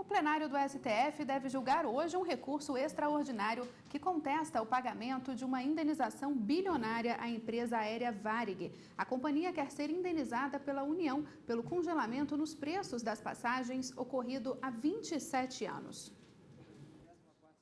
plenário do STF deve julgar hoje um recurso extraordinário que contesta o pagamento de uma indenização bilionária à empresa aérea Varig. A companhia quer ser indenizada pela União pelo congelamento nos preços das passagens ocorrido há 27 anos.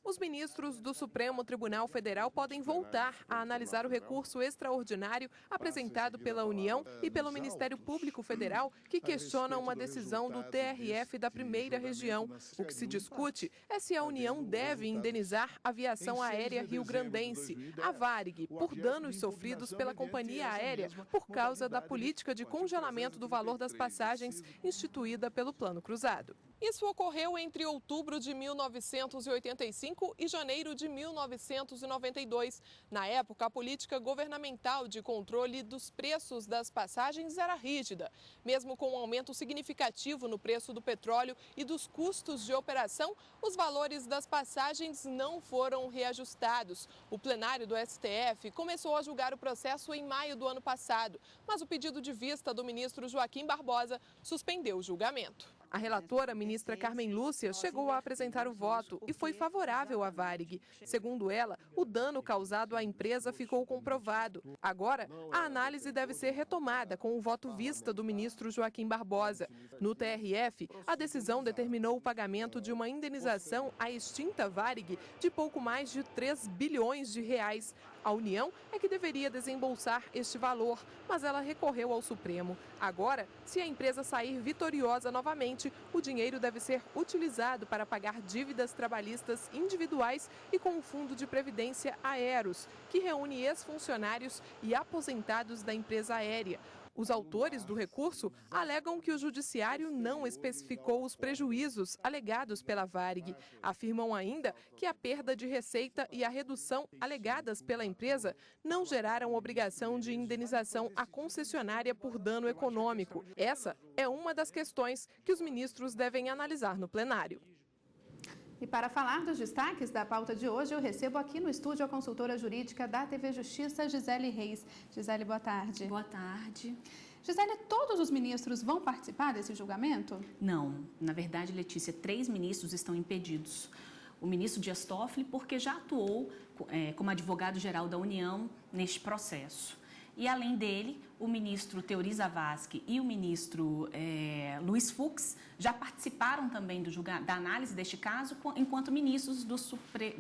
Os ministros do Supremo Tribunal Federal podem voltar a analisar o recurso extraordinário apresentado pela União e pelo Ministério Público Federal, que questiona uma decisão do TRF da Primeira Região. O que se discute é se a União deve indenizar a aviação aérea rio-grandense, a Varig, por danos sofridos pela companhia aérea por causa da política de congelamento do valor das passagens instituída pelo Plano Cruzado. Isso ocorreu entre outubro de 1985 e janeiro de 1992. Na época, a política governamental de controle dos preços das passagens era rígida. Mesmo com um aumento significativo no preço do petróleo e dos custos de operação, os valores das passagens não foram reajustados. O plenário do STF começou a julgar o processo em maio do ano passado, mas o pedido de vista do ministro Joaquim Barbosa suspendeu o julgamento. A relatora, ministra Carmen Lúcia, chegou a apresentar o voto e foi favorável à Varig. Segundo ela, o dano causado à empresa ficou comprovado. Agora, a análise deve ser retomada com o voto vista do ministro Joaquim Barbosa. No TRF, a decisão determinou o pagamento de uma indenização à extinta Varig de pouco mais de 3 bilhões de reais. A União é que deveria desembolsar este valor, mas ela recorreu ao Supremo. Agora, se a empresa sair vitoriosa novamente, o dinheiro deve ser utilizado para pagar dívidas trabalhistas individuais e com o Fundo de Previdência Aeros, que reúne ex-funcionários e aposentados da empresa aérea. Os autores do recurso alegam que o judiciário não especificou os prejuízos alegados pela Varig. Afirmam ainda que a perda de receita e a redução alegadas pela empresa não geraram obrigação de indenização à concessionária por dano econômico. Essa é uma das questões que os ministros devem analisar no plenário. E para falar dos destaques da pauta de hoje, eu recebo aqui no estúdio a consultora jurídica da TV Justiça, Gisele Reis. Gisele, boa tarde. Boa tarde. Gisele, todos os ministros vão participar desse julgamento? Não. Na verdade, Letícia, 3 ministros estão impedidos. O ministro Dias Toffoli, porque já atuou como advogado-geral da União neste processo. E, além dele, o ministro Teori Zavascki e o ministro Luiz Fux já participaram também da análise deste caso enquanto ministros do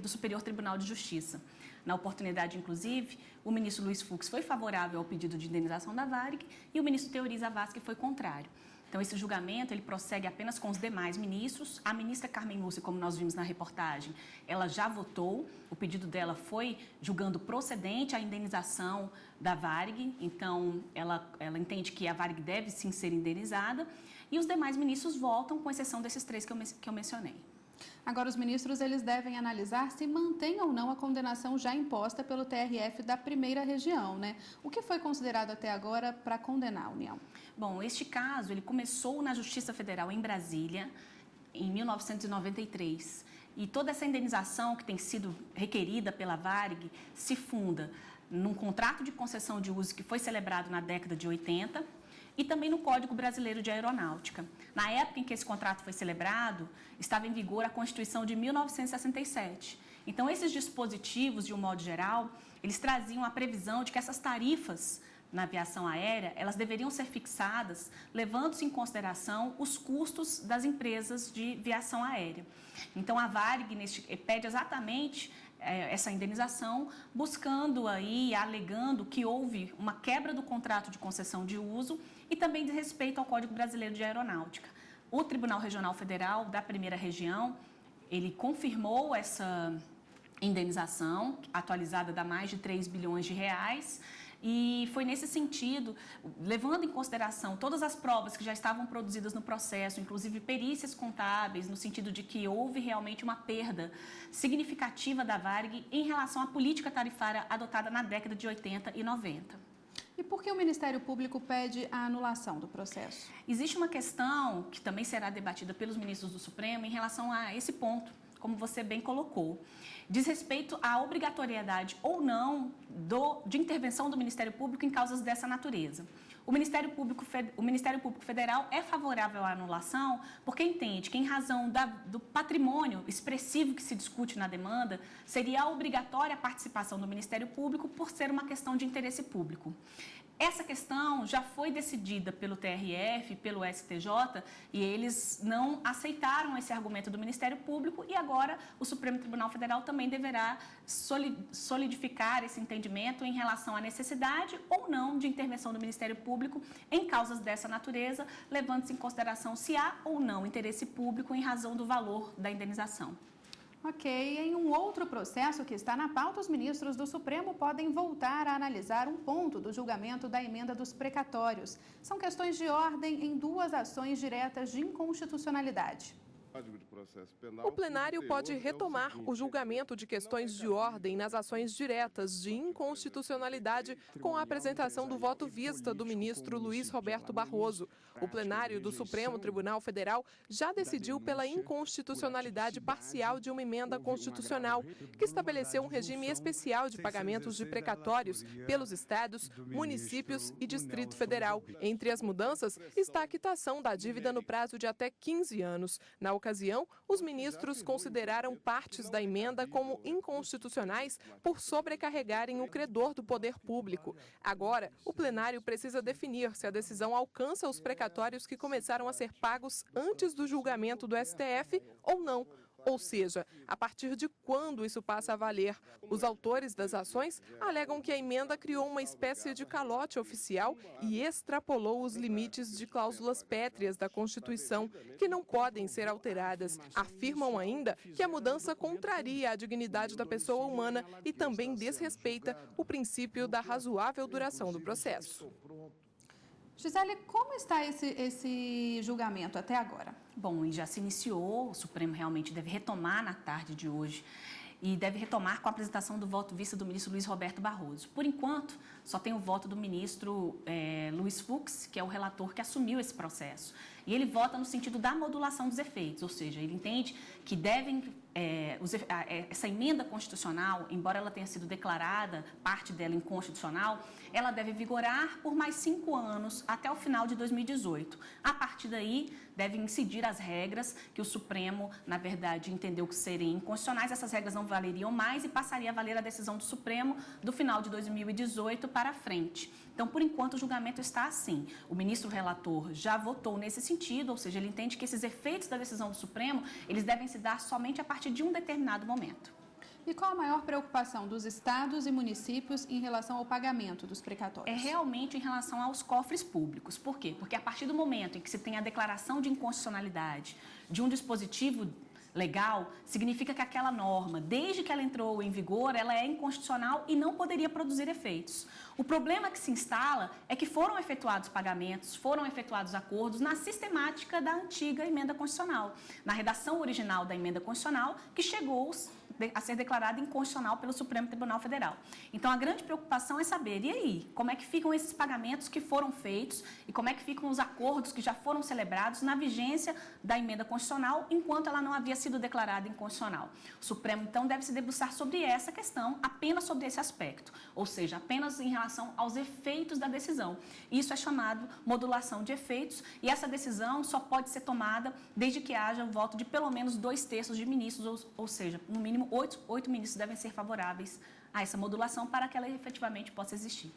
Superior Tribunal de Justiça. Na oportunidade, inclusive, o ministro Luiz Fux foi favorável ao pedido de indenização da Varig e o ministro Teori Zavascki foi contrário. Então, esse julgamento ele prossegue apenas com os demais ministros. A ministra Carmen Lúcia, como nós vimos na reportagem, ela já votou. O pedido dela foi julgando procedente a indenização da Varig. Então, ela entende que a Varig deve sim ser indenizada. E os demais ministros votam, com exceção desses 3 que eu mencionei. Agora, os ministros eles devem analisar se mantém ou não a condenação já imposta pelo TRF da Primeira Região, né? O que foi considerado até agora para condenar a União? Bom, este caso ele começou na Justiça Federal em Brasília em 1993 e toda essa indenização que tem sido requerida pela Varig se funda num contrato de concessão de uso que foi celebrado na década de 80 e também no Código Brasileiro de Aeronáutica. Na época em que esse contrato foi celebrado, estava em vigor a Constituição de 1967. Então, esses dispositivos, de um modo geral, eles traziam a previsão de que essas tarifas na aviação aérea, elas deveriam ser fixadas, levando-se em consideração os custos das empresas de aviação aérea. Então, a Varig pede exatamente essa indenização, buscando aí, alegando que houve uma quebra do contrato de concessão de uso e também de respeito ao Código Brasileiro de Aeronáutica. O Tribunal Regional Federal da Primeira Região, ele confirmou essa indenização, atualizada dá mais de 3 bilhões de reais, e foi nesse sentido, levando em consideração todas as provas que já estavam produzidas no processo, inclusive perícias contábeis, no sentido de que houve realmente uma perda significativa da Varig em relação à política tarifária adotada na década de 80 e 90. E por que o Ministério Público pede a anulação do processo? Existe uma questão que também será debatida pelos ministros do Supremo em relação a esse ponto, como você bem colocou. Diz respeito à obrigatoriedade ou não de intervenção do Ministério Público em causas dessa natureza. O Ministério Público Federal é favorável à anulação porque entende que, em razão do patrimônio expressivo que se discute na demanda, seria obrigatória a participação do Ministério Público por ser uma questão de interesse público. Essa questão já foi decidida pelo TRF, pelo STJ, e eles não aceitaram esse argumento do Ministério Público e agora o Supremo Tribunal Federal também deverá solidificar esse entendimento em relação à necessidade ou não de intervenção do Ministério Público em causas dessa natureza, levando-se em consideração se há ou não interesse público em razão do valor da indenização. Ok, em um outro processo que está na pauta, os ministros do Supremo podem voltar a analisar um ponto do julgamento da emenda dos precatórios. São questões de ordem em duas ações diretas de inconstitucionalidade. O plenário pode retomar o julgamento de questões de ordem nas ações diretas de inconstitucionalidade com a apresentação do voto vista do ministro Luiz Roberto Barroso. O plenário do Supremo Tribunal Federal já decidiu pela inconstitucionalidade parcial de uma emenda constitucional que estabeleceu um regime especial de pagamentos de precatórios pelos estados, municípios e Distrito Federal. Entre as mudanças está a quitação da dívida no prazo de até 15 anos. Na ocasião, os ministros consideraram partes da emenda como inconstitucionais por sobrecarregarem o credor do poder público. Agora, o plenário precisa definir se a decisão alcança os precatórios que começaram a ser pagos antes do julgamento do STF ou não. Ou seja, a partir de quando isso passa a valer? Os autores das ações alegam que a emenda criou uma espécie de calote oficial e extrapolou os limites de cláusulas pétreas da Constituição, que não podem ser alteradas. Afirmam ainda que a mudança contraria a dignidade da pessoa humana e também desrespeita o princípio da razoável duração do processo. Gisele, como está esse julgamento até agora? Bom, ele já se iniciou, o Supremo realmente deve retomar na tarde de hoje e deve retomar com a apresentação do voto vista do ministro Luiz Roberto Barroso. Por enquanto, só tem o voto do ministro Luiz Fux, que é o relator que assumiu esse processo. E ele vota no sentido da modulação dos efeitos, ou seja, ele entende que essa emenda constitucional, embora ela tenha sido declarada, parte dela inconstitucional, ela deve vigorar por mais 5 anos até o final de 2018. A partir daí, devem incidir as regras que o Supremo, na verdade, entendeu que serem inconstitucionais. Essas regras não valeriam mais e passaria a valer a decisão do Supremo do final de 2018 para frente. Então, por enquanto, o julgamento está assim. O ministro relator já votou nesse sentido, ou seja, ele entende que esses efeitos da decisão do Supremo, eles devem se dar somente a partir de um determinado momento. E qual a maior preocupação dos estados e municípios em relação ao pagamento dos precatórios? É realmente em relação aos cofres públicos. Por quê? Porque a partir do momento em que se tem a declaração de inconstitucionalidade de um dispositivo legal, significa que aquela norma, desde que ela entrou em vigor, ela é inconstitucional e não poderia produzir efeitos. O problema que se instala é que foram efetuados pagamentos, foram efetuados acordos na sistemática da antiga emenda constitucional, na redação original da emenda constitucional, que chegou a ser declarada inconstitucional pelo Supremo Tribunal Federal. Então, a grande preocupação é saber, e aí, como é que ficam esses pagamentos que foram feitos e como é que ficam os acordos que já foram celebrados na vigência da emenda constitucional, enquanto ela não havia sido declarada inconstitucional. O Supremo, então, deve se debruçar sobre essa questão, apenas sobre esse aspecto, ou seja, apenas em relação aos efeitos da decisão. Isso é chamado modulação de efeitos e essa decisão só pode ser tomada desde que haja o voto de pelo menos 2/3 de ministros, ou seja, no mínimo 8 ministros devem ser favoráveis a essa modulação para que ela efetivamente possa existir.